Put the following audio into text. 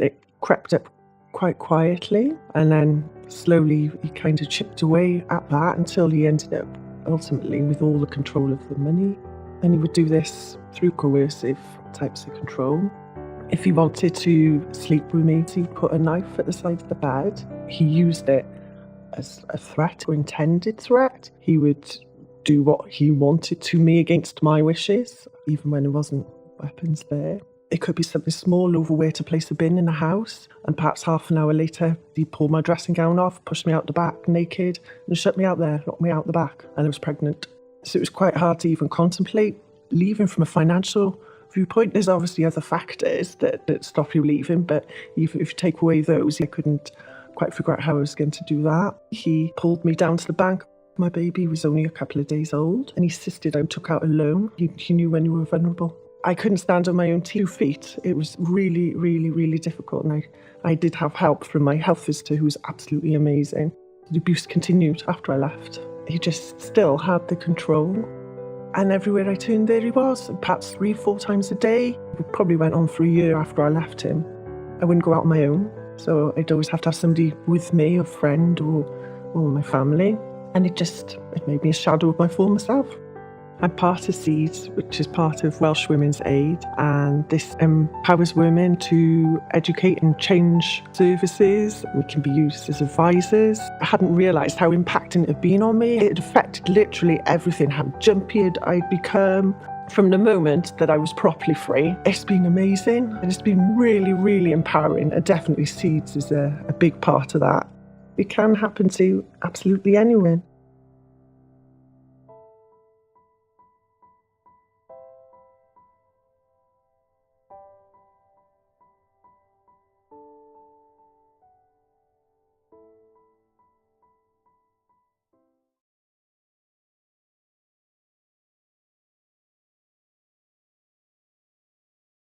It crept up quite quietly, and then slowly he kind of chipped away at that until he ended up ultimately with all the control of the money. And he would do this through coercive types of control. If he wanted to sleep with me, he'd put a knife at the side of the bed. He used it as a threat or intended threat. He would do what he wanted to me against my wishes, even when there wasn't weapons there. It could be something small, over where to place a bin in the house, and perhaps half an hour later, he'd pull my dressing gown off, push me out the back naked, and shut me out there, lock me out the back, and I was pregnant. So it was quite hard to even contemplate leaving from a financial viewpoint. There's obviously other factors that stop you leaving, but even if you take away those, I couldn't quite figure out how I was going to do that. He pulled me down to the bank. My baby was only a couple of days old, and he insisted I took out a loan. He knew when you were vulnerable. I couldn't stand on my own 2 feet. It was really, really, really difficult, and I did have help from my health visitor, who was absolutely amazing. The abuse continued after I left. He just still had the control. And everywhere I turned, there he was, perhaps 3-4 times a day. It probably went on for a year after I left him. I wouldn't go out on my own, so I'd always have to have somebody with me, a friend or my family. And it made me a shadow of my former self. I'm part of Seeds, which is part of Welsh Women's Aid, and this empowers women to educate and change services. We can be used as advisors. I hadn't realised how impacting it had been on me. It affected literally everything, how jumpy I'd become. From the moment that I was properly free, it's been amazing, and it's been really, really empowering, and definitely Seeds is a big part of that. It can happen to absolutely anyone.